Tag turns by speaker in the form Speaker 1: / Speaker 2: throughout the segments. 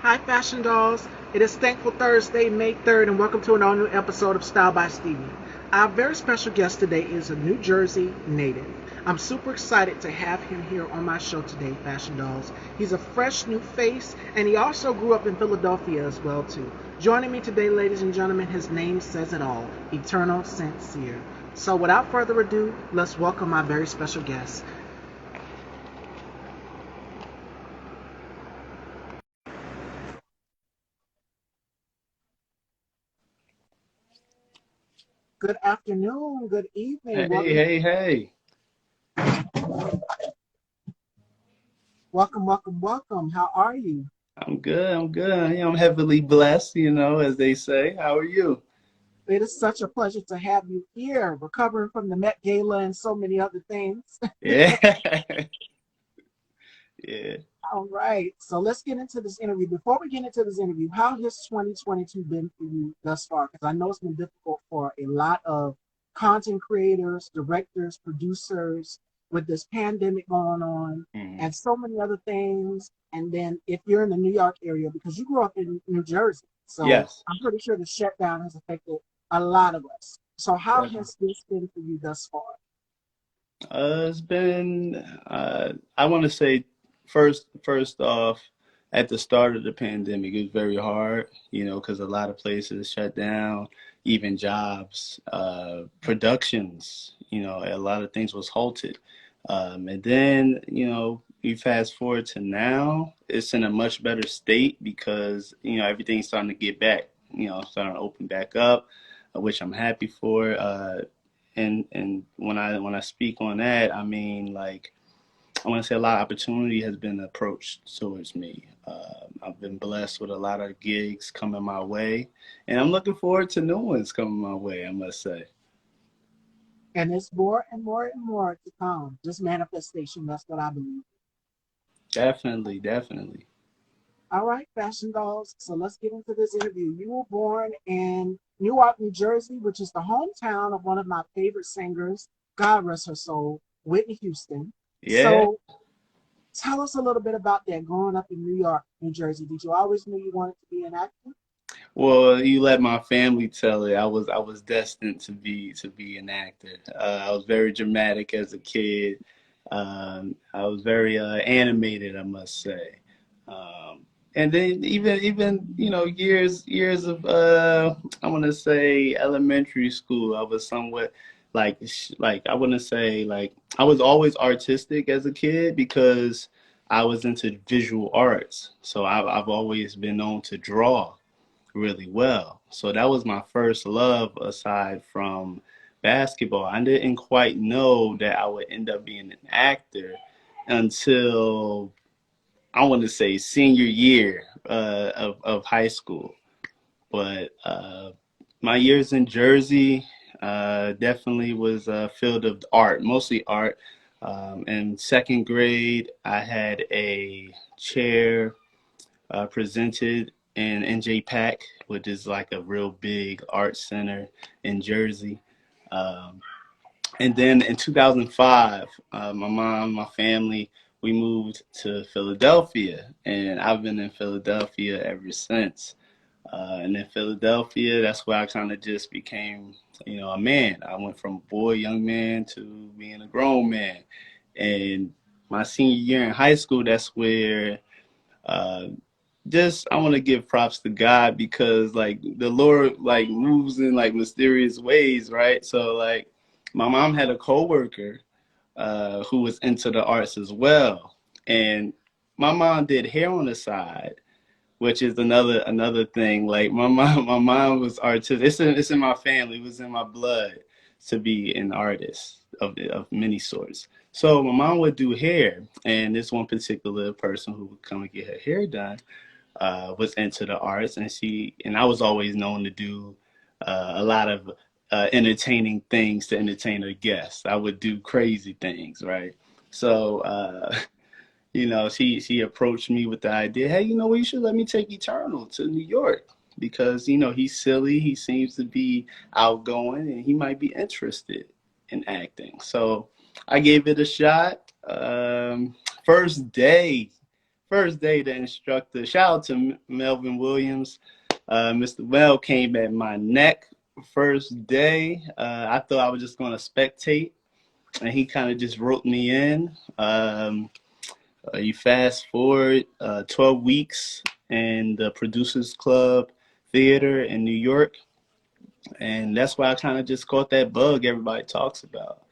Speaker 1: Hi, Fashion Dolls. It is Thankful Thursday, May 3rd, and welcome to an all new episode of Style by Stevie. Our very special guest today is a New Jersey native. I'm super excited to have him here on my show today, Fashion Dolls. He's a fresh new face, and he also grew up in Philadelphia as well, too. Joining me today, ladies and gentlemen, his name says it all, Eternal Sincere. So without further ado, let's welcome my very special guest. Good afternoon, good evening.
Speaker 2: Hey,
Speaker 1: Welcome,
Speaker 2: hey, hey.
Speaker 1: welcome, welcome, welcome. How are you?
Speaker 2: I'm good. I'm good. I'm heavily blessed, as they say. How are you?
Speaker 1: It is such a pleasure to have you here, recovering from the Met Gala and so many other things.
Speaker 2: Yeah. Yeah.
Speaker 1: All right, so let's get into this interview. Before we get into this interview, how has 2022 been for you thus far? Because I know it's been difficult for a lot of content creators, directors, producers with this pandemic going on
Speaker 2: Mhm.
Speaker 1: and so many other things. And then if you're in the New York area, because you grew up in New Jersey, so
Speaker 2: Yes,
Speaker 1: I'm pretty sure the shutdown has affected a lot of us. So how
Speaker 2: definitely.
Speaker 1: has this been for you thus far?
Speaker 2: It's been, I want to say, first off, at the start of the pandemic, it was very hard, because a lot of places shut down, even jobs, productions, a lot of things was halted. And then, you fast forward to now, it's in a much better state because, everything's starting to get back, starting to open back up, which I'm happy for. And when I speak on that, I mean like I want to say a lot of opportunity has been approached towards me. I've been blessed with a lot of gigs coming my way, and I'm looking forward to new ones coming my way. I must say,
Speaker 1: And it's more and more and more to come. Just manifestation. That's what I believe.
Speaker 2: definitely, definitely.
Speaker 1: All right, fashion dolls. So let's get into this interview. You were born in Newark, New Jersey, which is the hometown of one of my favorite singers, God rest her soul, Whitney Houston.
Speaker 2: Yeah.
Speaker 1: So tell us a little bit about that growing up in New York, New Jersey. Did you always know you wanted to be an actor?
Speaker 2: Well, you let my family tell it. I was destined to be an actor. I was very dramatic as a kid. I was very animated, I must say. And then even years of I want to say elementary school, I was somewhat like I want to say like I was always artistic as a kid because I was into visual arts. So I've always been known to draw really well. So that was my first love aside from basketball. I didn't quite know that I would end up being an actor until I want to say senior year of high school. But my years in Jersey definitely was a field of art, mostly art. In second grade, I had a chair presented in NJ which is like a real big art center in Jersey. Um, and then in 2005, my mom, my family, we moved to Philadelphia, and I've been in Philadelphia ever since. And in Philadelphia, that's where I kind of just became, a man. I went from a boy, young man, to being a grown man. And my senior year in high school, that's where uh, just I want to give props to God because like the Lord like moves in like mysterious ways, right? So like my mom had a coworker who was into the arts as well, and my mom did hair on the side, which is another thing. Like my mom was artistic. It's in my family. It was in my blood to be an artist of many sorts. So my mom would do hair, and this one particular person who would come and get her hair done was into the arts, and I was always known to do a lot of entertaining things to entertain her guests. I would do crazy things, right? So she approached me with the idea, hey, you should let me take Eternal to New York because he's silly, he seems to be outgoing, and he might be interested in acting. So I gave it a shot. First day, first day, the instructor, shout out to Melvin Williams, Mr. Well came at my neck first day. I thought I was just going to spectate, and he kind of just wrote me in. You fast forward 12 weeks in the Producers Club Theater in New York, and that's why I kind of just caught that bug everybody talks about.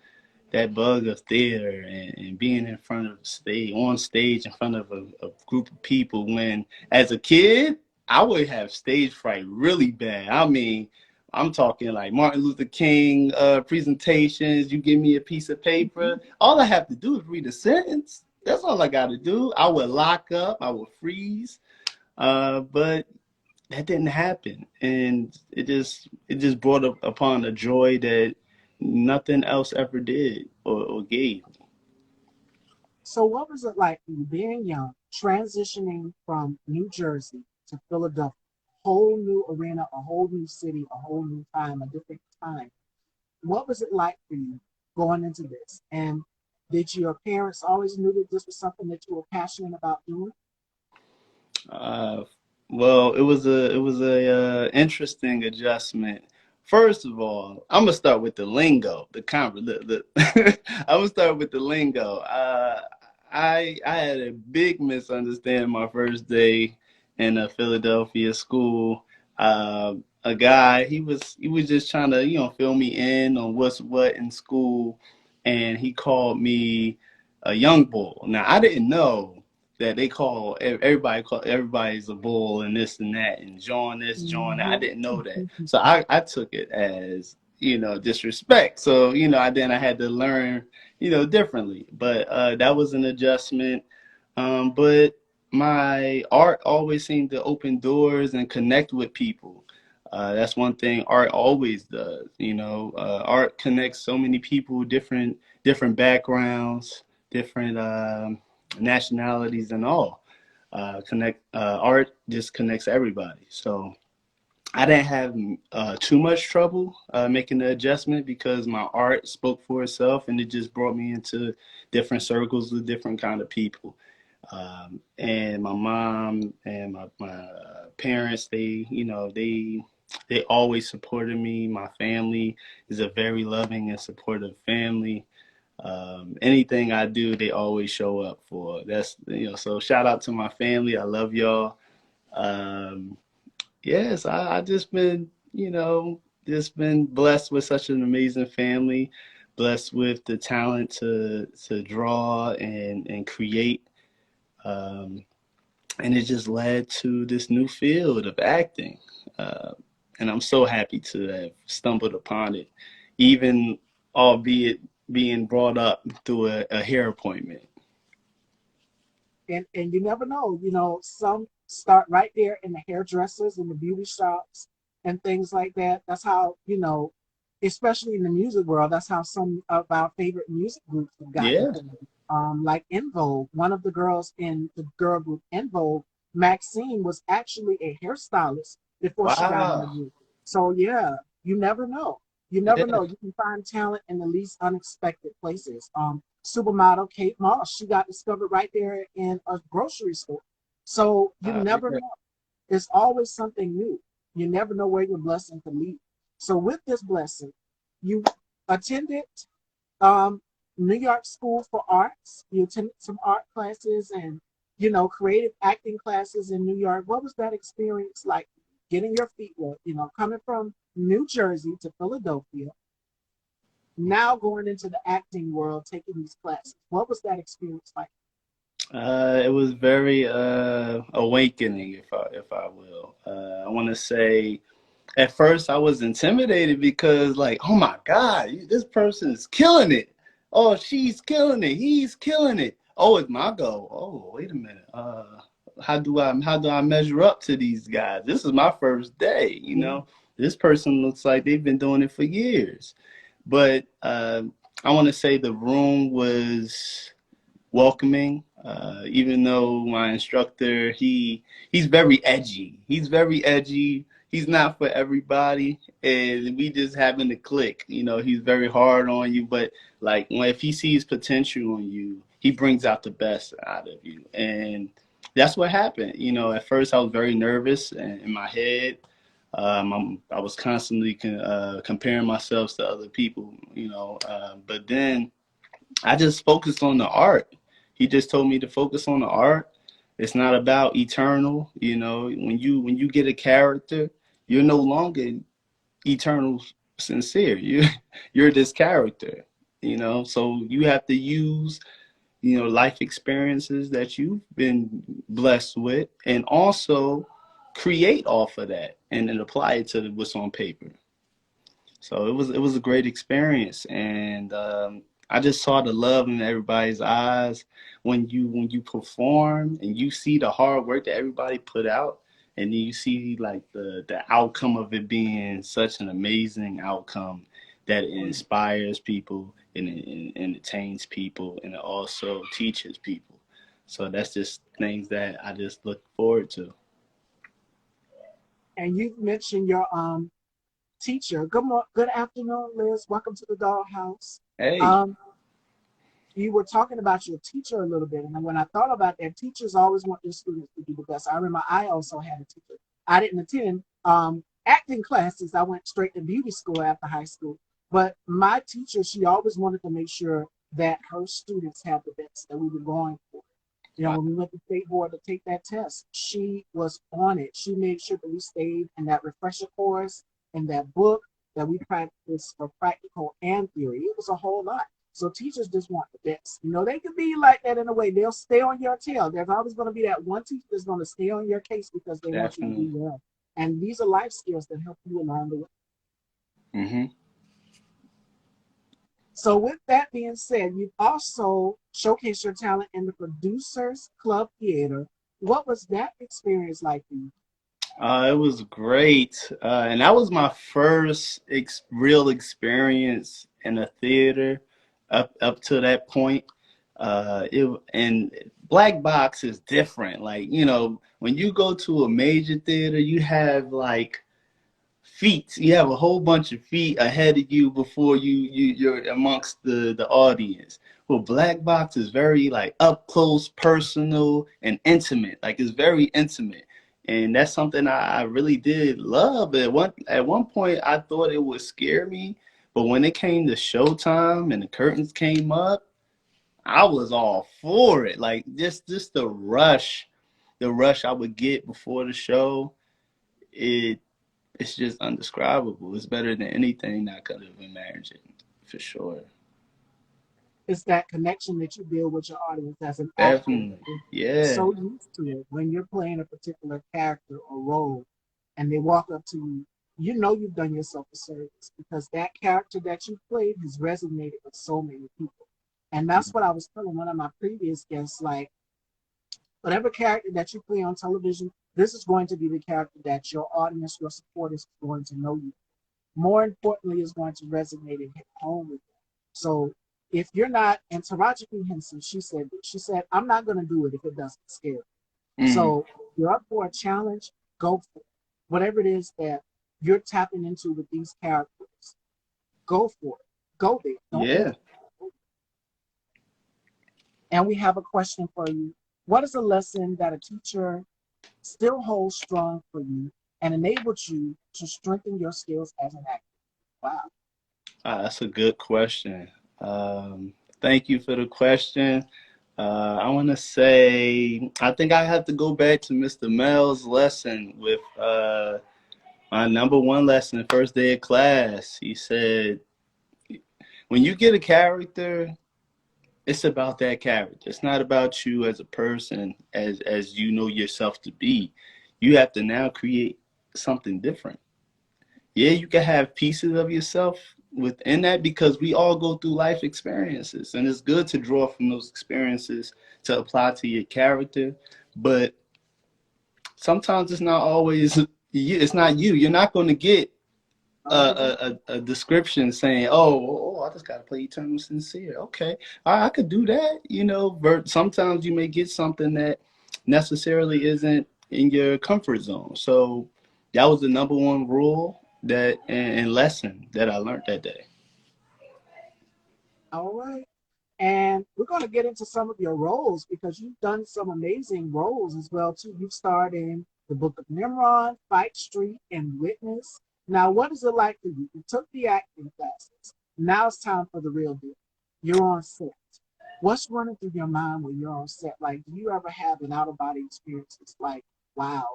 Speaker 2: That bug of theater and being in front of stage, on stage in front of a group of people. When as a kid, I would have stage fright really bad. I mean, I'm talking like Martin Luther King presentations. You give me a piece of paper, all I have to do is read a sentence. That's all I got to do. I would lock up, I would freeze, but that didn't happen, and it just brought up upon a joy that nothing else ever did or gave.
Speaker 1: So, what was it like you being young, transitioning from New Jersey to Philadelphia? Whole new arena, a whole new city, a whole new time, a different time. What was it like for you going into this? And did your parents always knew that this was something that you were passionate about doing?
Speaker 2: Uh, well, it was a interesting adjustment. First of all, I'm gonna start with the lingo, I'm gonna start with the lingo. I had a big misunderstanding my first day in a Philadelphia school. Uh, a guy, he was just trying to fill me in on what's what in school, and he called me a young bull. Now I didn't know that they call everybody's a bull and this and that and John this, John that. I didn't know that.
Speaker 1: Mm-hmm.
Speaker 2: So I took it as, disrespect. So, I had to learn, differently. But that was an adjustment. But my art always seemed to open doors and connect with people. That's one thing art always does. Art connects so many people, different backgrounds, different nationalities and all. Connect art just connects everybody. So I didn't have too much trouble making the adjustment because my art spoke for itself, and it just brought me into different circles with different kind of people. And my mom and my parents, they always supported me. My family is a very loving and supportive family. Anything I do, they always show up for. So shout out to my family. I love y'all. Um, yes, I just been, just been blessed with such an amazing family, blessed with the talent to draw and create. Um, and it just led to this new field of acting. Uh, and I'm so happy to have stumbled upon it, even albeit being brought up through a hair appointment.
Speaker 1: And you never know, some start right there in the hairdressers and the beauty shops and things like that. That's how, especially in the music world, that's how some of our favorite music groups have gotten
Speaker 2: Yeah.
Speaker 1: formed. Like En Vogue, one of the girls in the girl group En Vogue, Maxine, was actually a hairstylist before she got in the
Speaker 2: Wow.
Speaker 1: group. So yeah, you never know. You never
Speaker 2: Yeah.
Speaker 1: know. You can find talent in the least unexpected places. Supermodel Kate Moss, she got discovered right there in a grocery store. So you never
Speaker 2: Yeah.
Speaker 1: know. There's always something new. You never know where your blessing could lead. So with this blessing, you attended um, New York School for Arts. You attended some art classes and creative acting classes in New York. What was that experience like? Getting your feet wet, coming from New Jersey to Philadelphia, now going into the acting world, taking these classes. What was that experience like?
Speaker 2: It was very awakening, if I will. I want to say, at first I was intimidated because, like, oh my God, this person is killing it. Oh, she's killing it. He's killing it. Oh, it's my goal. Oh, wait a minute. How do I measure up to these guys? This is my first day. This person looks like they've been doing it for years. But I want to say the room was welcoming. Even though my instructor, he's very edgy. He's very edgy. He's not for everybody, and we just having to click. He's very hard on you, but like if he sees potential in you, he brings out the best out of you. And that's what happened. You know, at first I was very nervous and in my head. I was constantly comparing myself to other people, you know, but then I just focused on the art. He just told me to focus on the art. It's not about eternal, you know. When you get a character, you're no longer eternal sincere. You're this character, you know. So you have to use, you know, life experiences that you've been blessed with, and also create off of that and then apply it to what's on paper. So it was a great experience, and I just saw the love in everybody's eyes when you perform and you see the hard work that everybody put out, and then you see like the outcome of it being such an amazing outcome that it inspires people and it entertains people and it also teaches people. So that's just things that I just look forward to.
Speaker 1: And you mentioned your teacher. Good afternoon, Liz. Welcome to the Dollhouse.
Speaker 2: Hey,
Speaker 1: Um, you were talking about your teacher a little bit, and when I thought about that, teachers always want their students to be the best. I remember I also had a teacher. I didn't attend acting classes. I went straight to beauty school after high school. But my teacher, she always wanted to make sure that her students had the best that we were going for. You know,
Speaker 2: wow,
Speaker 1: when we went to state board to take that test, she was on it. She made sure that we stayed in that refresher course, in that book, that we practiced for practical and theory. It was a whole lot. So teachers just want the best. You know, they can be like that in a way. They'll stay on your tail. There's always going to be that one teacher that's going to stay on your case because they want you to do
Speaker 2: definitely.
Speaker 1: well. And these are life skills that help you along the way.
Speaker 2: Hmm.
Speaker 1: So, with that being said, you've also showcased your talent in the Producers Club Theater. What was that experience like for you?
Speaker 2: It was great, and that was my first real experience in a theater. Up to that point, it and black box is different. Like, you know, when you go to a major theater, you have like feet. You have a whole bunch of feet ahead of you before you're amongst the audience. Well, black box is very like up close, personal, and intimate. Like it's very intimate, and that's something I really did love. At one point, I thought it would scare me, but when it came to showtime and the curtains came up, I was all for it. Like just the rush I would get before the show. It it's just undescribable. It's better than anything I could have imagined, for sure.
Speaker 1: It's that connection that you build with your audience as an actor.
Speaker 2: Definitely.
Speaker 1: You're
Speaker 2: Yeah.
Speaker 1: so used to it when you're playing a particular character or role and they walk up to you, you know you've done yourself a service because that character that you played has resonated with so many people. And that's what I was telling one of my previous guests, like, whatever character that you play on television, this is going to be the character that your audience, your supporters is going to know you. More importantly, is going to resonate and hit home with them. So if you're not, and Taraji P. Henson, she said, I'm not going to do it if it doesn't scare me.
Speaker 2: Mm.
Speaker 1: So if you're up for a challenge, go for it. Whatever it is that you're tapping into with these characters, go for it. Go there. Don't
Speaker 2: Yeah.
Speaker 1: hesitate. And we have a question for you. What is a lesson that a teacher still holds strong for you and enables you to strengthen your skills as an actor? Wow.
Speaker 2: That's a good question. Thank you for the question. I want to say, I think I have to go back to Mr. Mel's lesson with my number one lesson, first day of class. He said, when you get a character, it's about that character. It's not about you as a person, as you know yourself to be. You have to now create something different. Yeah, you can have pieces of yourself within that because we all go through life experiences, and it's good to draw from those experiences to apply to your character. But sometimes it's not always you. It's not you. You're not going to get a description saying, "Oh, I just got to play eternal sincere." Okay, I could do that. You know, but sometimes you may get something that necessarily isn't in your comfort zone. So that was the number one rule and lesson that I learned that day.
Speaker 1: All right. And we're going to get into some of your roles because you've done some amazing roles as well too. You've starred in The Book of Nimrod, Fight Street, and Witness. Now, what is it like for you? You took the acting classes. Now it's time for the real deal. You're on set. What's running through your mind when you're on set? Like, do you ever have an out of body experience? It's like, wow,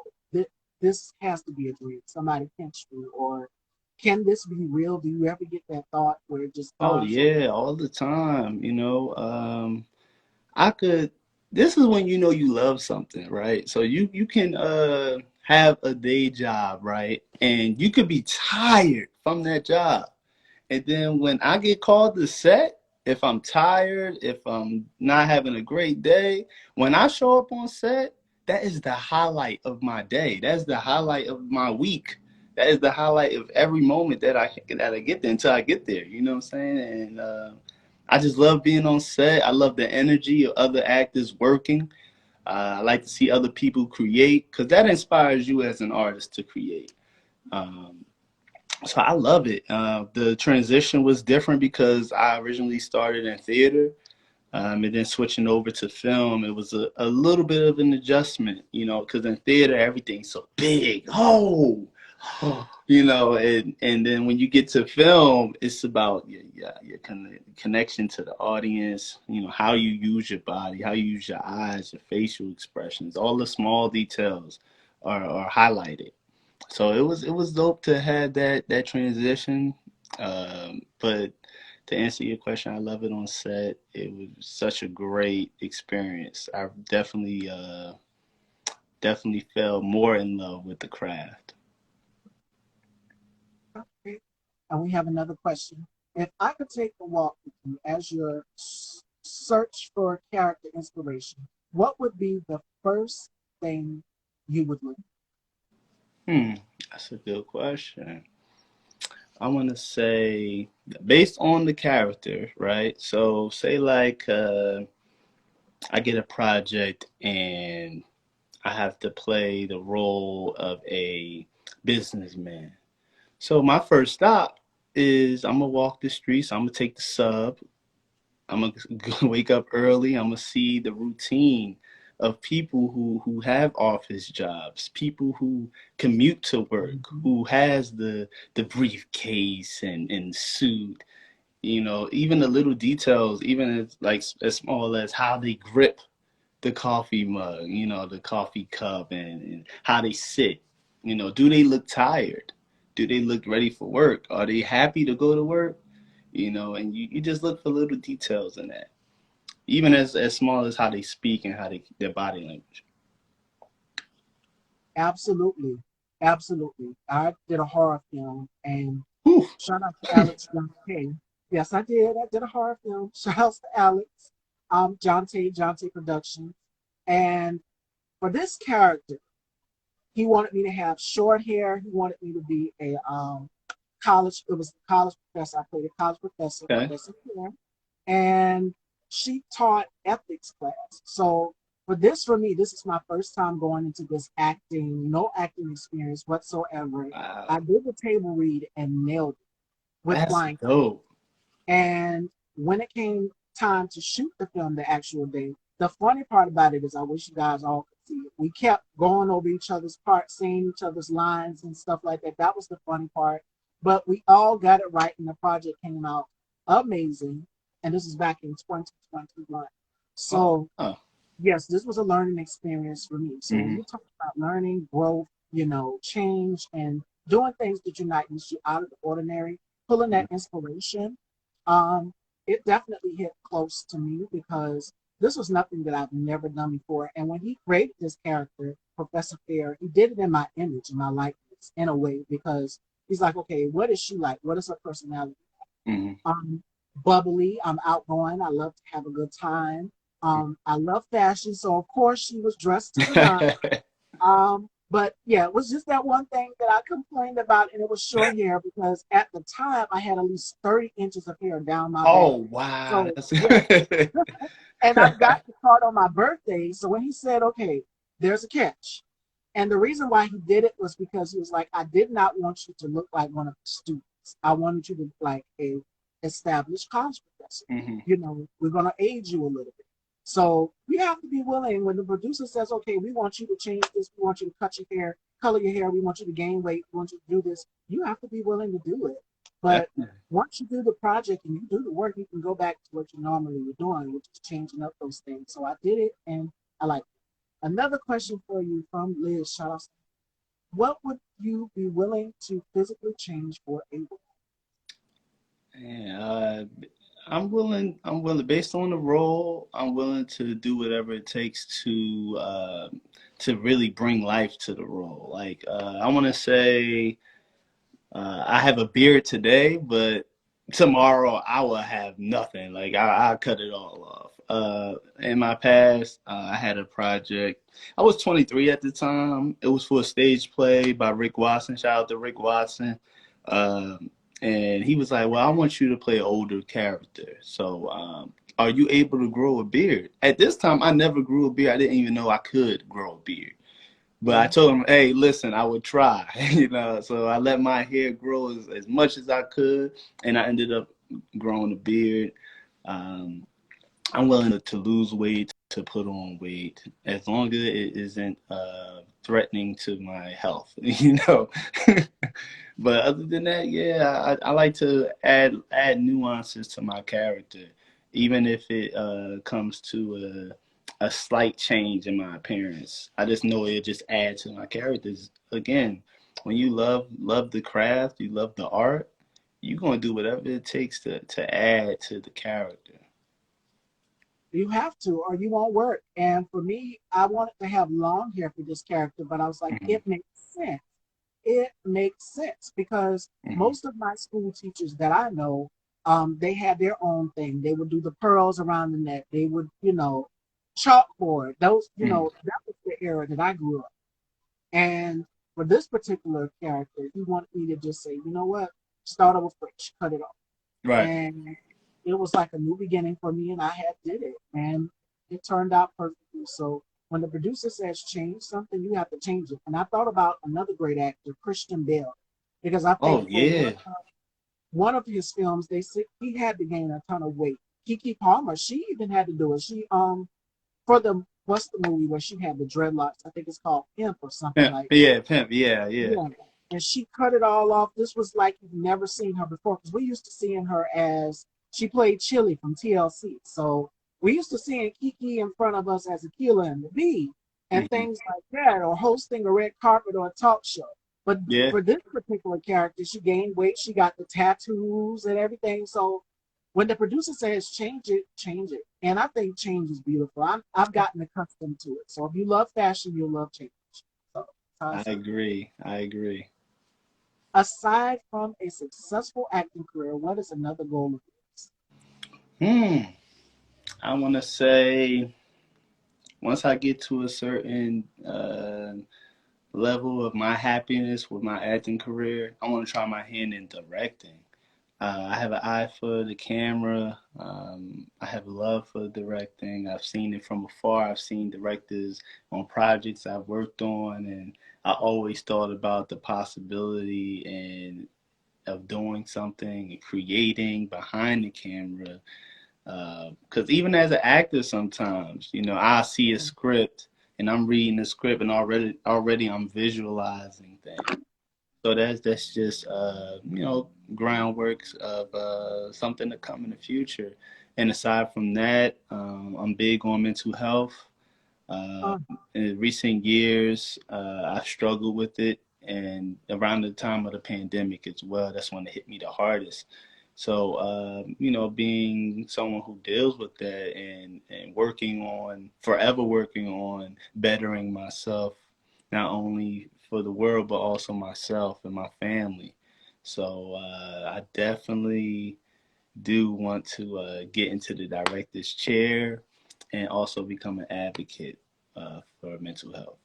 Speaker 1: this has to be a dream. Somebody pinched you, or can this be real? Do you ever get that thought where it just
Speaker 2: Oh
Speaker 1: dawns on
Speaker 2: yeah, all the time. I could. This is when you know you love something, right? So you can have a day job, right? And you could be tired from that job. And then when I get called to set, if I'm tired, if I'm not having a great day, when I show up on set, that is the highlight of my day. That's the highlight of my week. That is the highlight of every moment that I get there until I get there. You know what I'm saying? And I just love being on set. I love the energy of other actors working. I like to see other people create because that inspires you as an artist to create. Um, so I love it. The transition was different because I originally started in theater, and then switching over to film, it was a little bit of an adjustment, because in theater everything's so big. And then when you get to film, it's about your connection to the audience. How you use your body, how you use your eyes, your facial expressions, all the small details are highlighted. So it was dope to have that transition. But to answer your question, I love it on set. It was such a great experience. I definitely fell more in love with the craft.
Speaker 1: it. And we have another question. If I could take a walk with you as your search for character inspiration, what would be the first thing you would look
Speaker 2: Hmm, that's a good question. I want to say based on the character, right? So say like I get a project and I have to play the role of a businessman. So my first stop is I'm gonna walk the streets. I'm gonna take the sub. I'm gonna wake up early. I'm gonna see the routine of people who have office jobs, people who commute to work, who has the briefcase and suit. Even the little details, even as like as small as how they grip the coffee mug, the coffee cup, and how they sit. Do they look tired? Do they look ready for work? Are they happy to go to work? And you just look for little details in that, even as small as how they speak and their body language.
Speaker 1: Absolutely. Absolutely. I did a horror film and
Speaker 2: Whew.
Speaker 1: shout out to Alex Jonte. Yes, I did. I did a horror film. Shout out to Alex, Jonte Productions. And for this character, he wanted me to have short hair. He wanted me to be a college. It was a college professor. I played a college professor,
Speaker 2: Okay.
Speaker 1: Professor Pierre, and she taught ethics class. So for me, this is my first time going into this acting, no acting experience whatsoever.
Speaker 2: Wow.
Speaker 1: I did the table read and nailed it with
Speaker 2: That's
Speaker 1: flying.
Speaker 2: dope.
Speaker 1: And when it came time to shoot the film the actual day, the funny part about it is I wish you guys all could see it. We kept going over each other's parts, saying each other's lines and stuff like that. That was the funny part. But we all got it right and the project came out amazing. And this is back in 2021.
Speaker 2: Oh.
Speaker 1: So
Speaker 2: Oh.
Speaker 1: yes, this was a learning experience for me. So when
Speaker 2: Hmm.
Speaker 1: you talk about learning, growth, change and doing things that you're not used to out of the ordinary, pulling that inspiration, um, it definitely hit close to me because this was nothing that I've never done before. And when he created this character, Professor Fair, he did it in my image and my likeness in a way because he's like, okay, what is she like? What is her personality?
Speaker 2: Hmm.
Speaker 1: I'm bubbly. I'm outgoing. I love to have a good time. I love fashion, so of course she was dressed to the nines. But yeah, it was just that one thing that I complained about, and it was short hair because at the time I had at least 30 inches of hair down my back.
Speaker 2: Oh wow,
Speaker 1: So
Speaker 2: that's
Speaker 1: yes, and I've got the card on my birthday. So when he said, "Okay, there's a catch," and the reason why he did it was because he was like, "I did not want you to look like one of the students. I wanted you to look like a established college professor.
Speaker 2: Hmm.
Speaker 1: You know, we're going to age you a little bit. So you have to be willing when the producer says, okay, we want you to change this, we want you to cut your hair, color your hair, we want you to gain weight, we want you to do this. You have to be willing to do it. But
Speaker 2: Definitely.
Speaker 1: once you do the project and you do the work, you can go back to what you normally were doing, which is changing up those things. So I did it and I like it. Another question for you from Liz. Shout out. What would you be willing to physically change for a role?
Speaker 2: Yeah, I'm willing, based on the role. I'm willing to do whatever it takes to really bring life to the role. Like I want to say, I have a beard today, but tomorrow I will have nothing. Like I cut it all off. In my past, I had a project. I was 23 at the time. It was for a stage play by Rick Watson. Shout out to Rick Watson. Um, and he was like, "Well, I want you to play an older character. So, are you able to grow a beard?" At this time, I never grew a beard. I didn't even know I could grow a beard. But I
Speaker 1: Yeah.
Speaker 2: told him, hey, listen, I would try, you know. So I let my hair grow as much as I could, and I ended up growing a beard. Um, I'm willing to lose weight, to put on weight, as long as it isn't threatening to my health, you know. But other than that, yeah, I like to add nuances to my character, even if it comes to a slight change in my appearance. I just know it just adds to my characters. Again, when you love the craft, you love the art, you're gonna do whatever it takes to add to the character.
Speaker 1: You have to, or you won't work. And for me, I wanted to have long hair for this character, but I was like,
Speaker 2: Hmm.
Speaker 1: it makes sense. It makes sense because
Speaker 2: Hmm.
Speaker 1: most of my school teachers that I know, they had their own thing. They would do the pearls around the neck. They would, chalkboard. Those,
Speaker 2: Hmm.
Speaker 1: that was the era that I grew up. And for this particular character, he wanted me to just say, you know what, start over fresh, cut it off.
Speaker 2: Right.
Speaker 1: And it was like a new beginning for me, and I had did it, and it turned out perfectly. So when the producer says change something, you have to change it. And I thought about another great actor, Christian Bale, because I think
Speaker 2: Oh
Speaker 1: for
Speaker 2: yeah.
Speaker 1: one of his films, they said he had to gain a ton of weight. Kiki Palmer, she even had to do it. She for the what's the movie where she had the dreadlocks? I think it's called Pimp or something
Speaker 2: Pimp.
Speaker 1: like that.
Speaker 2: Yeah, pimp. Yeah, yeah.
Speaker 1: Yeah. And she cut it all off. This was like you've never seen her before because we used to seeing her as she played Chili from TLC. So we used to seeing Kiki in front of us as Aquila and the Bee and
Speaker 2: Hmm.
Speaker 1: things like that, or hosting a red carpet or a talk show. But
Speaker 2: Yeah.
Speaker 1: for this particular character, she gained weight. She got the tattoos and everything. So when the producer says change it, change it. And I think change is beautiful. I've gotten accustomed to it. So if you love fashion, you'll love change. So that's how I
Speaker 2: I
Speaker 1: see it.
Speaker 2: agree. I agree.
Speaker 1: Aside from a successful acting career, what is another goal of yours?
Speaker 2: Hmm. I want to say once I get to a certain level of my happiness with my acting career, I want to try my hand in directing. I have an eye for the camera. I have love for directing. I've seen it from afar. I've seen directors on projects I've worked on, and I always thought about the possibility and of doing something and creating behind the camera. Because even as an actor, sometimes I see a script and I'm reading the script and already I'm visualizing things. So that's just groundwork of something to come in the future. And aside from that, I'm big on mental health. Uh,
Speaker 1: Uh,
Speaker 2: in recent years, I've struggled with it, and around the time of the pandemic as well, that's when it hit me the hardest. So, being someone who deals with that and forever working on bettering myself, not only for the world, but also myself and my family. So, I definitely do want to get into the director's chair and also become an advocate for mental health.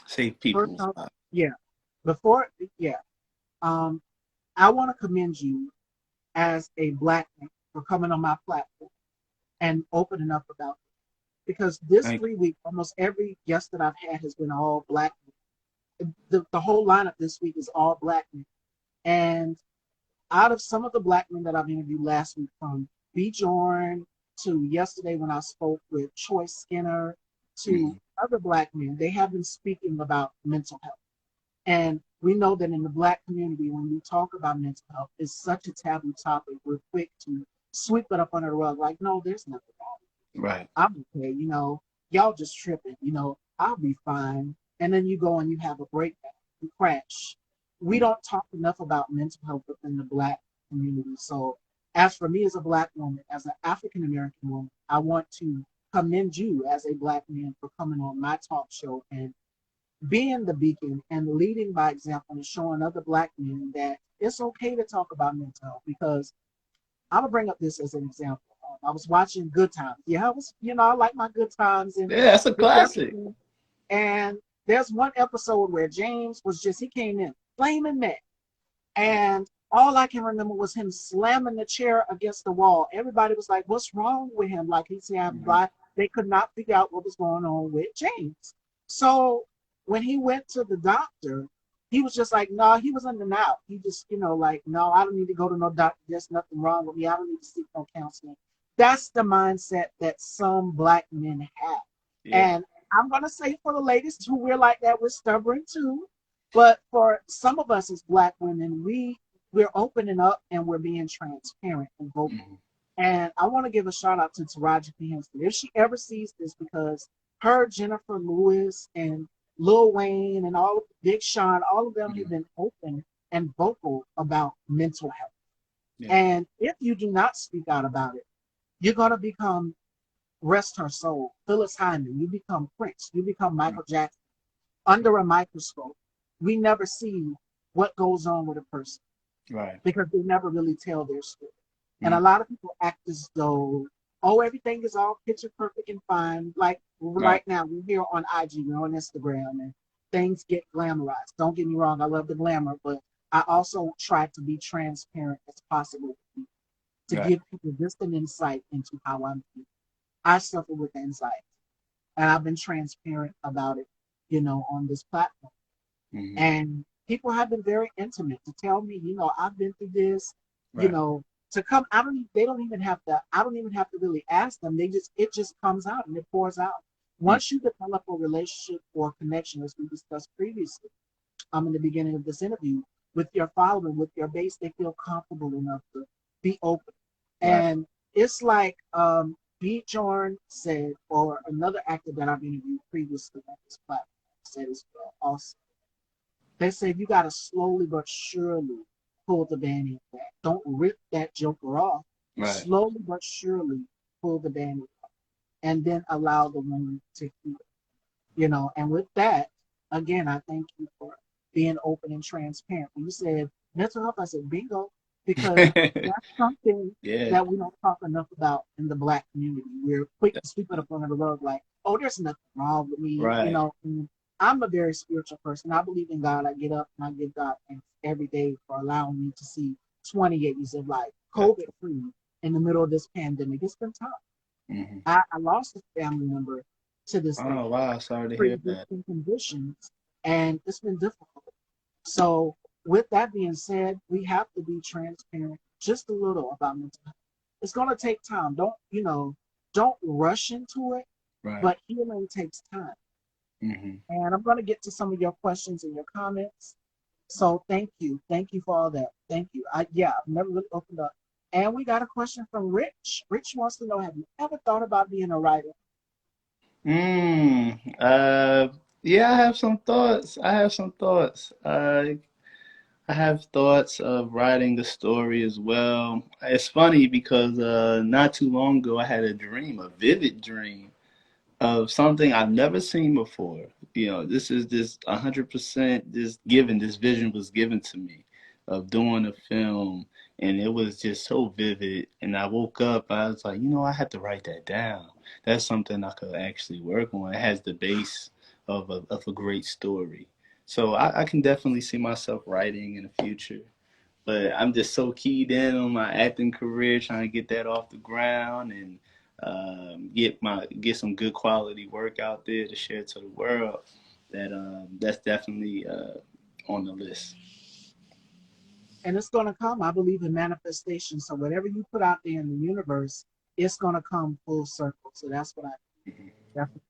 Speaker 2: Save
Speaker 1: First
Speaker 2: people's
Speaker 1: off,
Speaker 2: lives.
Speaker 1: yeah. Before, yeah. Um, I want to commend you as a black man for coming on my platform and opening up about it. Because this
Speaker 2: Thank
Speaker 1: 3 week, almost every guest that I've had has been all black men. The whole lineup this week is all black men. And out of some of the black men that I've interviewed last week, from B. Jorn to yesterday when I spoke with Troy Skinner to
Speaker 2: Mhm.
Speaker 1: other black men, they have been speaking about mental health. And we know that in the black community, when we talk about mental health, it's such a taboo topic. We're quick to sweep it up under the rug, like, no, there's nothing wrong.
Speaker 2: Right.
Speaker 1: I'm okay, y'all just tripping, I'll be fine. And then you go and you have a breakdown, you crash. We
Speaker 2: Mhm.
Speaker 1: don't talk enough about mental health within the black community. So, as for me as a black woman, as an African American woman, I want to commend you as a black man for coming on my talk show and being the beacon and leading by example and showing other black men that it's okay to talk about mental health. Because I'm gonna bring up this as an example. I was watching Good Times. Yeah, I was, I like my Good Times and
Speaker 2: Yeah, that's a
Speaker 1: Good
Speaker 2: classic.
Speaker 1: Yesterday. And there's one episode where James he came in flaming mad, and all I can remember was him slamming the chair against the wall. Everybody was like, "What's wrong with him?" Like he said,
Speaker 2: Mhm.
Speaker 1: they could not figure out what was going on with James. So when he went to the doctor, he was just like, "No," he was in and out. He just, like, "No, I don't need to go to no doctor. There's nothing wrong with me. I don't need to seek no counseling." That's the mindset that some black men have.
Speaker 2: Yeah.
Speaker 1: And I'm gonna say for the ladies who we're like that, we're stubborn too. But for some of us as black women, we're opening up and we're being transparent and vocal.
Speaker 2: Mhm.
Speaker 1: And I want to give a shout out to Taraji P. Henson if she ever sees this, because her, Jennifer Lewis, and Lil Wayne, and all of Big Sean, all of them have
Speaker 2: Mhm.
Speaker 1: been open and vocal about mental health.
Speaker 2: Yeah.
Speaker 1: And if you do not speak out about it, you're gonna become, rest her soul, Phyllis Hyman. You become Prince. You become
Speaker 2: Right.
Speaker 1: Michael Jackson. Under a microscope, we never see what goes on with a person
Speaker 2: Right.
Speaker 1: because they never really tell their story. And a
Speaker 2: Mhm.
Speaker 1: lot of people act as though, oh, everything is all picture perfect and fine. Like
Speaker 2: Right.
Speaker 1: right now, we're here on IG, we're on Instagram, and things get glamorized. Don't get me wrong, I love the glamour, but I also try to be transparent as possible to
Speaker 2: Right.
Speaker 1: give people just an insight into how I'm feeling. I suffer with anxiety, and I've been transparent about it, on this platform.
Speaker 2: Mhm.
Speaker 1: And people have been very intimate to tell me, I've been through this, you
Speaker 2: Right.
Speaker 1: know, to come. They don't even have to. I don't even have to really ask them. It just comes out and it pours out.
Speaker 2: Mhm.
Speaker 1: Once you develop a relationship or connection, as we discussed previously, in the beginning of this interview, with your following, with your base, they feel comfortable enough to be open.
Speaker 2: Right.
Speaker 1: And it's like B. Jorn said, or another actor that I've interviewed previously on this platform said as well. Also, they say you got to slowly but surely pull the band-aid back. Don't rip that joker off.
Speaker 2: Right.
Speaker 1: Slowly but surely pull the band-aid off, and then allow the wound to heal. And with that, again, I thank you for being open and transparent. When you said mental health, I said bingo, because that's something
Speaker 2: Yeah.
Speaker 1: that we don't talk enough about in the black community. We're quick to sweep it up under the rug, like, oh, there's nothing wrong with me.
Speaker 2: Right.
Speaker 1: And I'm a very spiritual person. I believe in God. I get up and I give God thanks every day for allowing me to see 28 years of life,
Speaker 2: Yeah.
Speaker 1: COVID free, in the middle of this pandemic. It's been tough.
Speaker 2: Mhm.
Speaker 1: I lost a family member to this day,
Speaker 2: Oh wow, sorry to hear that.
Speaker 1: pre-existing conditions, and it's been difficult. So, with that being said, we have to be transparent just a little about mental health. It's going to take time. Don't rush into it,
Speaker 2: Right.
Speaker 1: but healing takes time.
Speaker 2: Mhm.
Speaker 1: And I'm going to get to some of your questions and your comments. So, thank you for all that. Thank you. I've never really opened up. And we got a question from Rich. Rich wants to know: have you ever thought about being a writer?
Speaker 2: Mm. Yeah, I have some thoughts. I have some thoughts. I have thoughts of writing a story as well. It's funny because not too long ago I had a dream, a vivid dream of something I've never seen before. This is just 100% this vision was given to me of doing a film, and it was just so vivid. And I woke up, I was like, I had to write that down. That's something I could actually work on. It has the base of a great story. So I can definitely see myself writing in the future. But I'm just so keyed in on my acting career, trying to get that off the ground and get some good quality work out there to share to the world. That's definitely on the list.
Speaker 1: And it's going to come. I believe in manifestation. So whatever you put out there in the universe, it's going to come full circle. So that's what I definitely.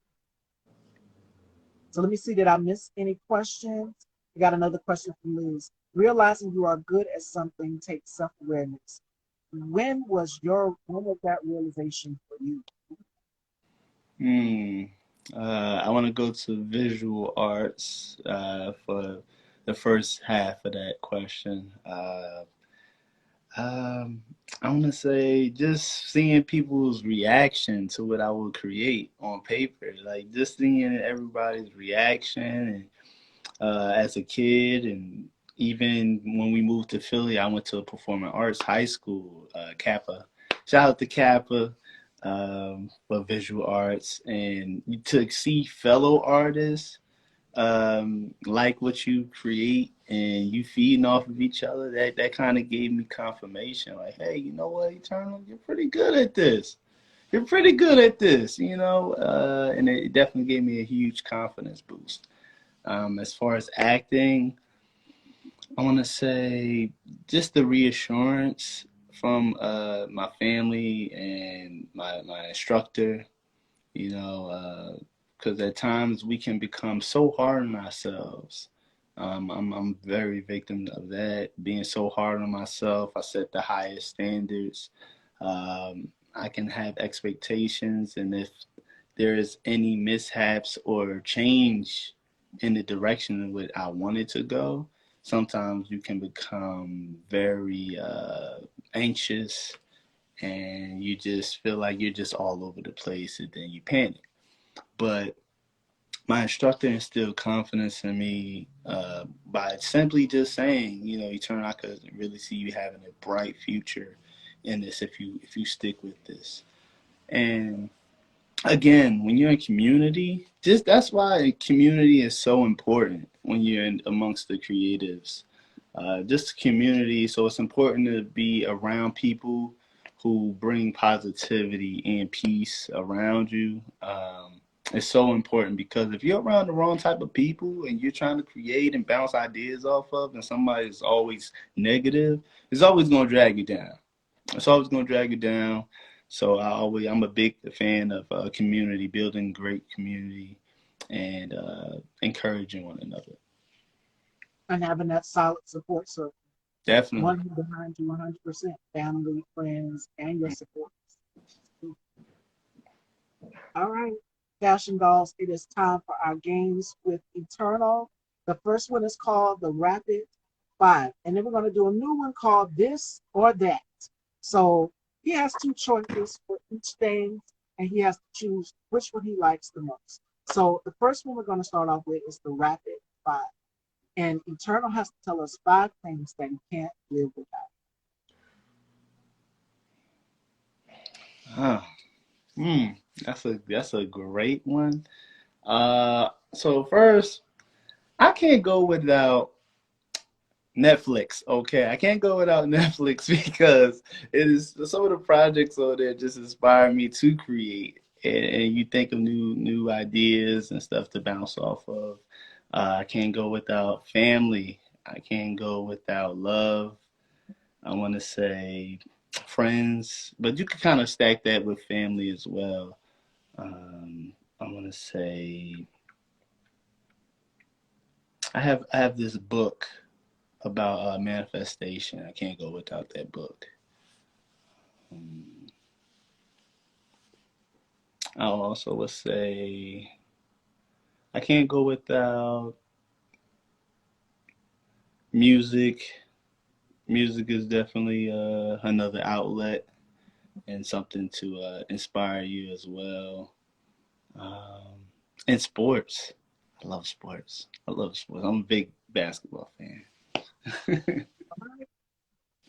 Speaker 1: So let me see. Did I miss any questions? We got another question from Liz. Realizing you are good at something takes self-awareness. When was that realization for you?
Speaker 2: Hmm. I want to go to visual arts for the first half of that question. Um, I want to say just seeing people's reaction to what I would create on paper, like just seeing everybody's reaction, and as a kid, and even when we moved to Philly, I went to a performing arts high school, Kappa. Shout out to Kappa for visual arts, and to see fellow artists like what you create and you feeding off of each other, that kind of gave me confirmation. Like, hey, you know what, Eternal, you're pretty good at this. You're pretty good at this, and it definitely gave me a huge confidence boost. As far as acting, I want to say just the reassurance from my family and my instructor, because at times we can become so hard on ourselves. I'm very victim of that, being so hard on myself. I set the highest standards. I can have expectations, and if there is any mishaps or change in the direction in which I wanted to go, sometimes you can become very anxious, and you just feel like you're just all over the place, and then you panic. But my instructor instilled confidence in me by simply just saying, Eternal, I could really see you having a bright future in this if you stick with this. And again, when you're in community, just that's why community is so important when you're amongst the creatives. Just community. So it's important to be around people who bring positivity and peace around you. It's so important because if you're around the wrong type of people and you're trying to create and bounce ideas off of, and somebody's always negative, it's always going to drag you down. It's always going to drag you down. So I'm a big fan of community, building great community, and encouraging one another.
Speaker 1: And having that solid support circle.
Speaker 2: Definitely.
Speaker 1: One who behind you 100%, family, friends, and your support. All right, Fashion Dolls, it is time for our games with Eternal. The first one is called the Rapid Five, and then we're going to do a new one called This or That. So he has two choices for each thing, and he has to choose which one he likes the most. So the first one we're going to start off with is the Rapid Five. And Eternal has to tell us five things that he can't live without.
Speaker 2: Ah, mm, that's a great one. So first, I can't go without Netflix. Okay, I can't go without Netflix because it is some of the projects on there just inspire me to create, and you think of new ideas and stuff to bounce off of. I can't go without family. I can't go without love. I want to say friends, but you can kind of stack that with family as well. I want to say I have this book about manifestation. I can't go without that book. Um, I also would say I can't go without music. Music is definitely another outlet and something to inspire you as well. Um, and sports. I love sports. I love sports. I'm a big basketball fan.
Speaker 1: All right,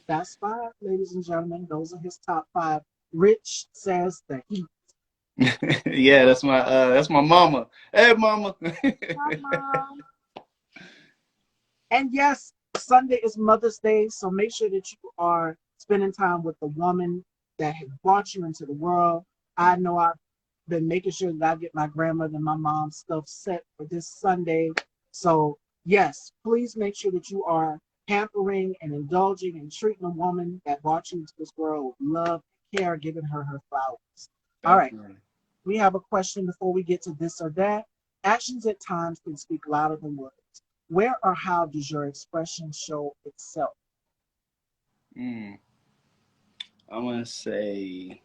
Speaker 1: that's five, ladies and gentlemen. Those are his top five. Rich says the Heat.
Speaker 2: Yeah, that's my mama. Hey, mama.
Speaker 1: Hi, Mom. And yes, Sunday is Mother's Day, so make sure that you are spending time with the woman that has brought you into the world. I know I've been making sure that I get my grandmother and my mom's stuff set for this Sunday. So, yes, please make sure that you are pampering and indulging and treating a woman that brought you into this world with love and care, giving her her flowers. All right,
Speaker 2: Definitely.
Speaker 1: we have a question before we get to this or that. Actions at times can speak louder than words. Where or how does your expression show itself?
Speaker 2: Mm. I'm gonna say.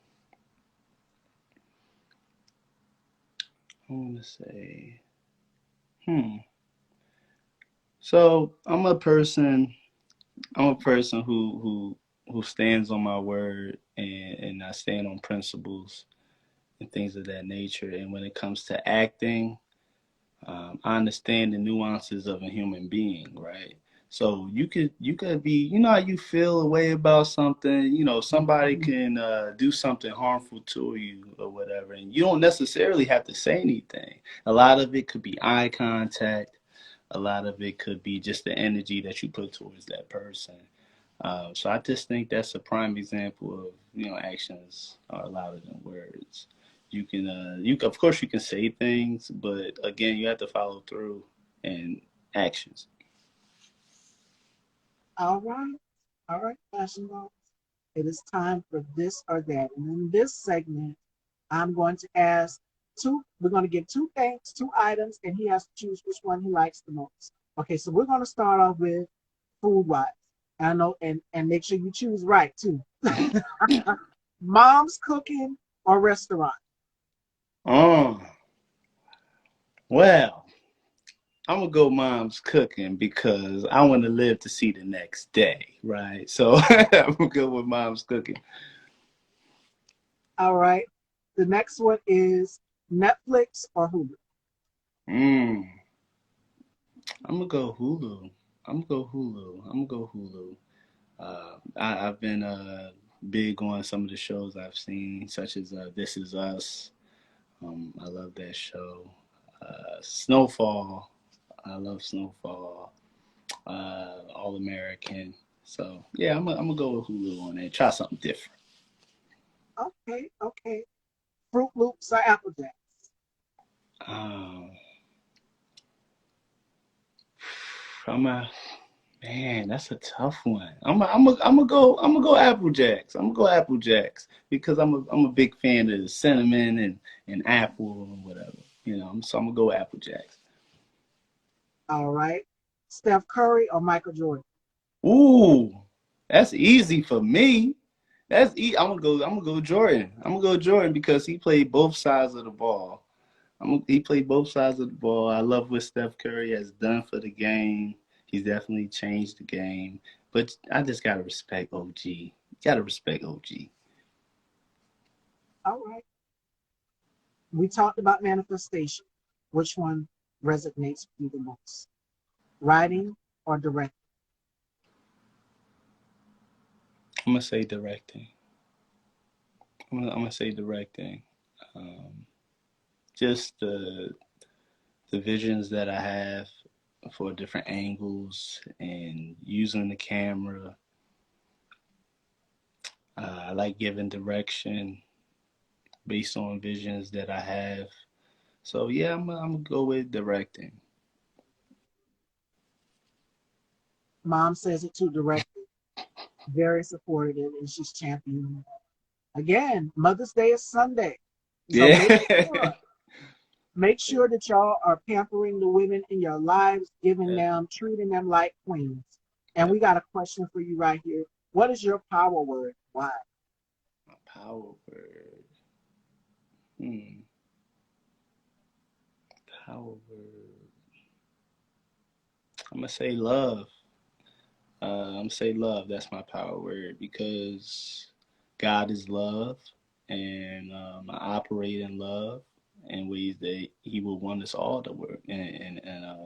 Speaker 2: I'm gonna say. Hmm. So I'm a person. I'm a person who stands on my word and I stand on principles and things of that nature. And when it comes to acting, I understand the nuances of a human being, right? So you could be, you know, how you feel a way about something. You know, somebody
Speaker 1: Mhm.
Speaker 2: can do something harmful to you or whatever, and you don't necessarily have to say anything. A lot of it could be eye contact. A lot of it could be just the energy that you put towards that person. So I just think that's a prime example of, you know, actions are louder than words. Of course you can say things, but again you have to follow through and actions.
Speaker 1: All right. All right, fashion ball. It is time for this or that. And in this segment, I'm going to ask we're going to give two things, two items, and he has to choose which one he likes the most. Okay, so we're going to start off with food wise. I know, and make sure you choose right too. Mom's cooking or restaurant?
Speaker 2: Oh, well, I'm gonna go mom's cooking because I want to live to see the next day, right? So I'm gonna go with mom's cooking.
Speaker 1: All right. The next one is Netflix or Hulu.
Speaker 2: Mm, I'm gonna go Hulu. I'm gonna go Hulu. I'm gonna go Hulu. I've been big on some of the shows I've seen, such as This Is Us. I love that show. Snowfall. I love Snowfall. All American. So yeah, I'm gonna go with Hulu on it. Try something different.
Speaker 1: Okay, okay. Fruit Loops or Applejack?
Speaker 2: Um, I'm a Man, that's a tough one. I'm gonna go Apple Jacks. I'm gonna go Apple Jacks because I'm a big fan of the cinnamon and apple and whatever. You know, so I'm gonna go Apple Jacks.
Speaker 1: All right. Steph Curry or Michael Jordan?
Speaker 2: Ooh, that's easy for me. I'm gonna go Jordan. I'm gonna go Jordan because he played both sides of the ball. He played both sides of the ball. I love what Steph Curry has done for the game. He's definitely changed the game. But I just gotta respect OG. Gotta respect OG.
Speaker 1: All right. We talked about manifestation. Which one resonates with you the most? Writing or directing?
Speaker 2: I'm gonna say directing. I'm gonna say directing. Um, just the visions that I have for different angles and using the camera. I like giving direction based on visions that I have. So yeah, I'm gonna go with directing.
Speaker 1: Mom says it too directly. Very supportive, and she's championing. Again, Mother's Day is Sunday. So
Speaker 2: Yeah.
Speaker 1: make sure that y'all are pampering the women in your lives, giving
Speaker 2: Yeah.
Speaker 1: them, treating them like queens. And
Speaker 2: Yeah.
Speaker 1: we got a question for you right here. What is your power word? Why?
Speaker 2: My power word. Hmm. Power word. I'm gonna say love. I'm gonna say love. That's my power word because God is love, and I operate in love in ways that He will want us all to work and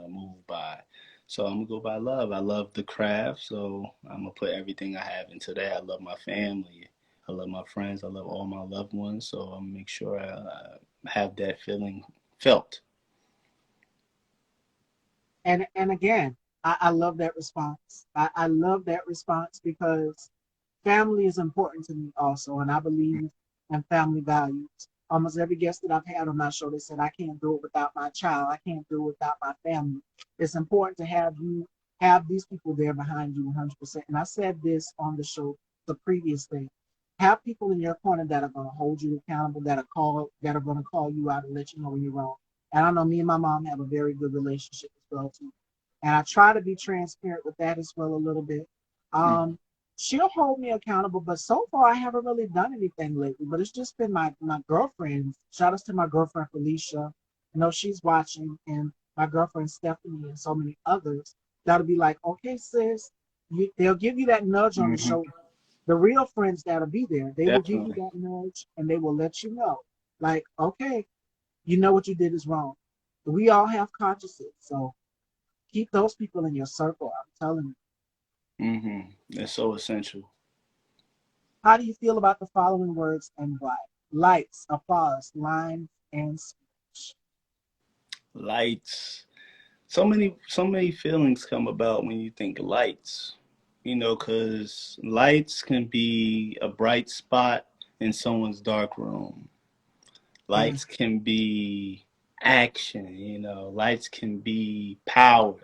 Speaker 2: move by. So I'm gonna go by love. I love the craft, so I'm gonna put everything I have into that. I love my family. I love my friends. I love all my loved ones. So I'm gonna make sure I have that feeling felt.
Speaker 1: And again, I love that response. I love that response because family is important to me also, and I believe in family values. Almost every guest that I've had on my show, they said I can't do it without my child. I can't do it without my family. It's important to have you have these people there behind you 100%. And I said this on the show, the previous thing. Have people in your corner that are going to hold you accountable, that are going to call you out and let you know when you're wrong. And I know me and my mom have a very good relationship as well too. And I try to be transparent with that as well a little bit.
Speaker 2: Mm.
Speaker 1: She'll hold me accountable, but so far I haven't really done anything lately. But it's just been my girlfriend. Shout out to my girlfriend Felicia. I know she's watching, and my girlfriend Stephanie, and so many others that'll be like, okay, sis, they'll give you that nudge on the
Speaker 2: Hmm.
Speaker 1: shoulder. The real friends that'll be there, they will give you
Speaker 2: Definitely.
Speaker 1: that nudge and they will let you know, like, okay, you know what you did is wrong. We all have consciences, so keep those people in your circle. I'm telling you.
Speaker 2: It's so essential.
Speaker 1: How do you feel about the following words and why? Lights, applause, lines, and speech.
Speaker 2: Lights. So many feelings come about when you think lights. Because lights can be a bright spot in someone's dark room.
Speaker 1: Mm.
Speaker 2: Lights can be action. Lights can be power.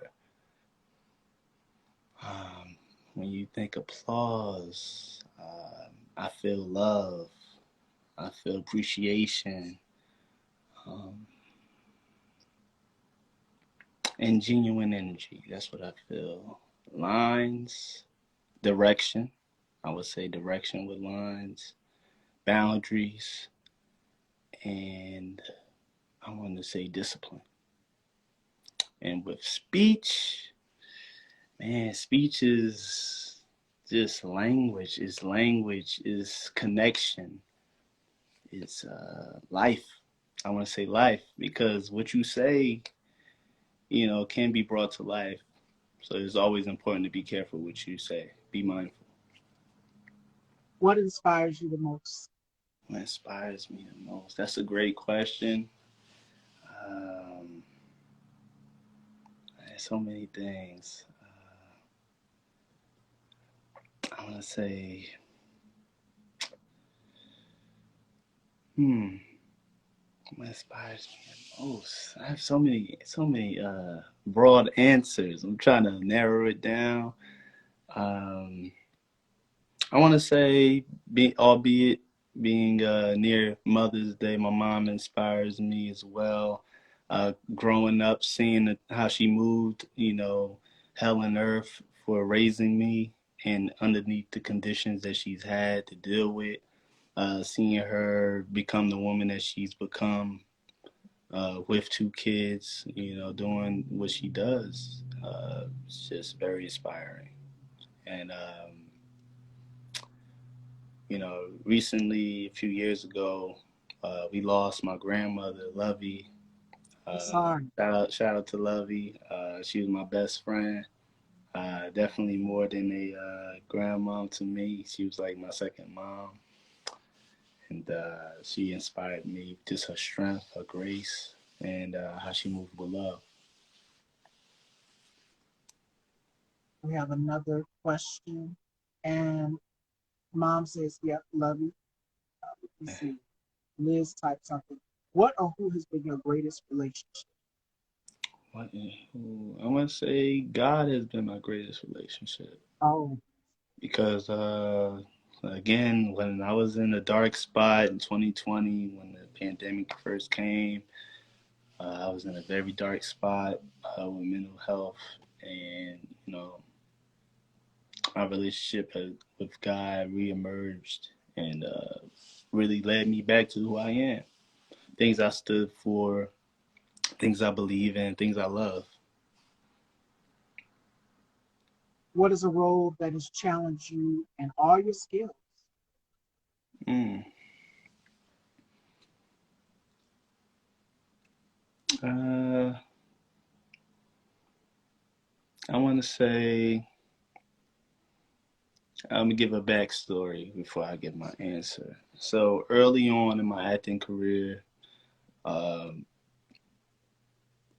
Speaker 2: When you think applause, I feel love. I feel appreciation, um, and genuine energy. That's what I feel. Lines, direction. I would say direction with lines, boundaries, and I want to say discipline. And with speech, man, speech is just language. Is language. Is connection. It's life. I want to say life because what you say, can be brought to life. So it's always important to be careful what you say. Be mindful.
Speaker 1: What inspires you the most?
Speaker 2: What inspires me the most? That's a great question. Um, there's so many things. I want to say, hmm, what inspires me the most? I have so many broad answers. I'm trying to narrow it down. Um, I want to say, albeit being near Mother's Day, my mom inspires me as well. Growing up, seeing how she moved, hell and earth for raising me and underneath the conditions that she's had to deal with, seeing her become the woman that she's become with two kids, doing what she does. It's just very inspiring. And recently, a few years ago, we lost my grandmother, Lovey.
Speaker 1: I'm
Speaker 2: Uh,
Speaker 1: sorry.
Speaker 2: shout out to Lovey. She was my best friend. Definitely more than a grandmom to me. She was like my second mom, and she inspired me. Just her strength, her grace, and how she moved with love.
Speaker 1: We have another question. And mom says, yep, love you. Let me see. Liz type something. What or who has been your greatest relationship?
Speaker 2: I want to say God has been my greatest relationship
Speaker 1: Oh,
Speaker 2: because again, when I was in a dark spot in 2020, when the pandemic first came, I was in a very dark spot with mental health, and my relationship with God reemerged and really led me back to who I am, things I stood for, things I believe in, things I love.
Speaker 1: what is a role that has challenged you and all your skills?
Speaker 2: Mm. Uh, I want to say I'm gonna give a backstory before I give my answer. So early on in my acting career, um,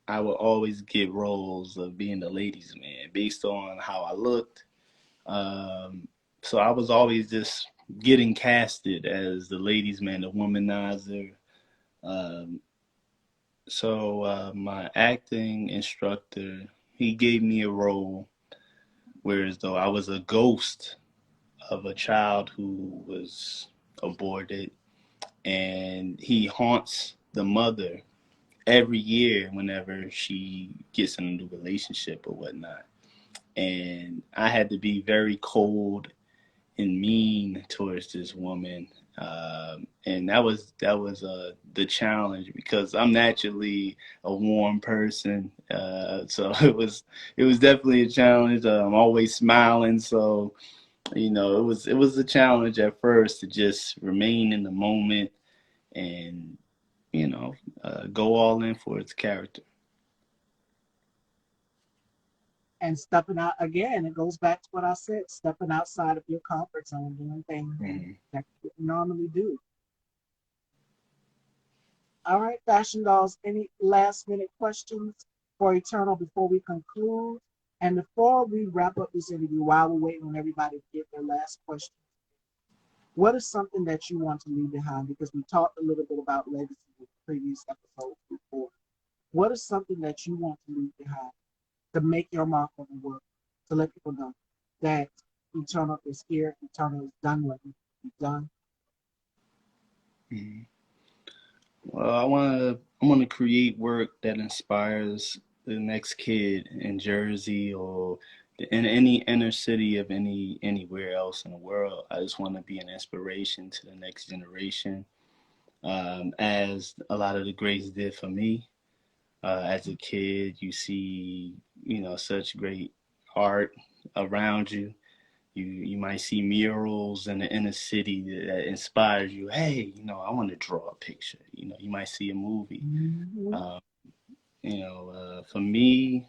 Speaker 2: I would always get roles of being the ladies' man based on how I looked. Um, so I was always just getting casted as the ladies' man, the womanizer. Um, so my acting instructor, he gave me a role, whereas though I was a ghost of a child who was aborted, and he haunts the mother every year whenever she gets in a new relationship or whatnot. And I had to be very cold and mean towards this woman, and that was the challenge because I'm naturally a warm person, so it was definitely a challenge. I'm always smiling, so it was a challenge at first to just remain in the moment and go all in for its character.
Speaker 1: And stepping out again, it goes back to what I said, stepping outside of your comfort zone, doing things
Speaker 2: Mm-hmm.
Speaker 1: that you normally do. All right, Fashion Dolls, any last minute questions for Eternal before we conclude? And before we wrap up this interview, while we're waiting on everybody to get their last question, what is something that you want to leave behind? Because we talked a little bit about legacy in previous episodes before. What is something that you want to leave behind to make your mark on the world, to let people know that Eternal is here, Eternal is done what needs to be done?
Speaker 2: Mm-hmm. Well, I want to create work that inspires the next kid in Jersey or in any inner city of anywhere else in the world. I just want to be an inspiration to the next generation, as a lot of the greats did for me. As a kid, you see, such great art around you. You might see murals in the inner city that inspires you. Hey, I want to draw a picture. You might see a movie.
Speaker 1: Mm-hmm.
Speaker 2: Um, for me,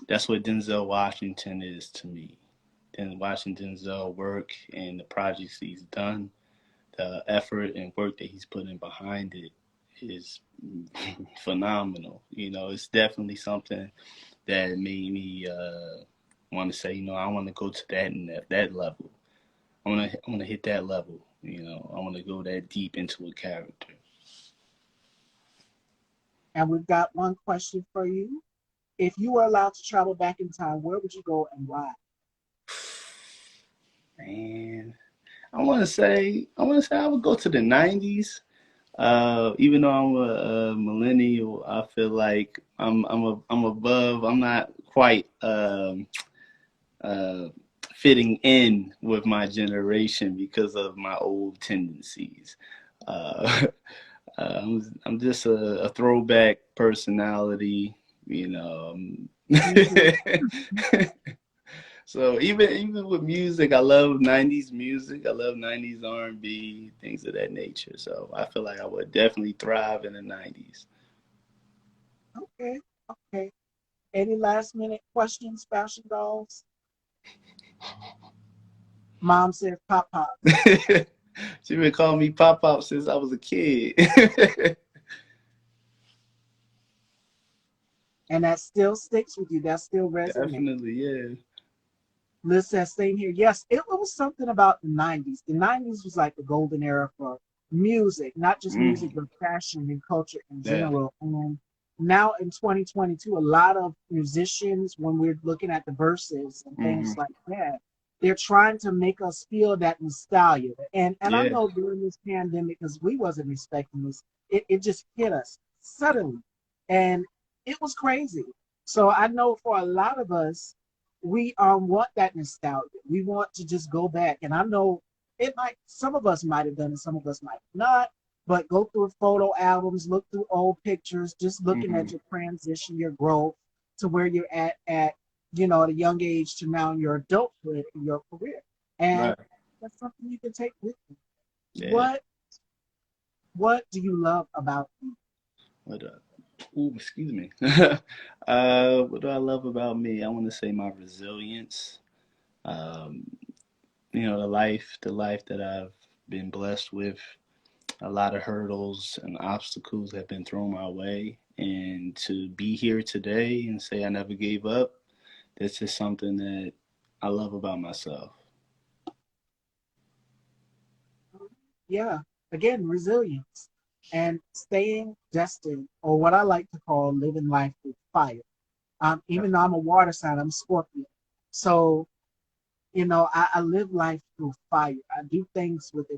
Speaker 2: that's what Denzel Washington is to me. Then watching Denzel work and the projects he's done, the effort and work that he's putting behind it is phenomenal. It's definitely something that made me want to say, I want to go to that level. I want to hit that level. I want to go that deep into a character.
Speaker 1: And we've got one question for you. If you were allowed to travel back in time, where would you go and why?
Speaker 2: Man, I want to say I would go to the '90s. Even though I'm a millennial, I feel like I'm above. I'm not quite uh, fitting in with my generation because of my old tendencies. Uh, I'm just a throwback personality, you know.
Speaker 1: Mm-hmm.
Speaker 2: So even with music, I love '90s music. I love '90s R&B, things of that nature. So I feel like I would definitely thrive in the '90s.
Speaker 1: Okay, okay. Any last minute questions, Fashion Dolls? Mom says pop pops.
Speaker 2: She been calling me Pop Pop since I was a kid.
Speaker 1: And that still sticks with you. That still resonates.
Speaker 2: Definitely, yeah.
Speaker 1: Liz says, same here. Yes, it was something about the 90s. The 90s was like the golden era for music, not just music,
Speaker 2: Mm,
Speaker 1: but fashion and culture in
Speaker 2: yeah.
Speaker 1: general. And now in 2022, a lot of musicians, when we're looking at the verses and
Speaker 2: Hmm.
Speaker 1: things like that, they're trying to make us feel that nostalgia. And I
Speaker 2: Yeah.
Speaker 1: know during this pandemic, because we wasn't expecting this, it just hit us suddenly. And it was crazy. So I know for a lot of us, we want that nostalgia. We want to just go back. And I know it might some of us might have done it, some of us might not, but go through photo albums, look through old pictures, just looking at
Speaker 2: Hmm.
Speaker 1: your transition, your growth to where you're at at a young age to now in your adulthood in your career. And
Speaker 2: Right.
Speaker 1: that's something you can take with you.
Speaker 2: Yeah.
Speaker 1: What do you love about you?
Speaker 2: What ooh, excuse me. What do I love about me? I want to say my resilience. Um, the life that I've been blessed with. A lot of hurdles and obstacles have been thrown my way, and to be here today and say I never gave up, that's just something that I love about myself.
Speaker 1: Yeah, again, resilience and staying destined, or what I like to call living life with fire. Even though I'm a water sign, I'm Scorpio. So I live life through fire. I do things with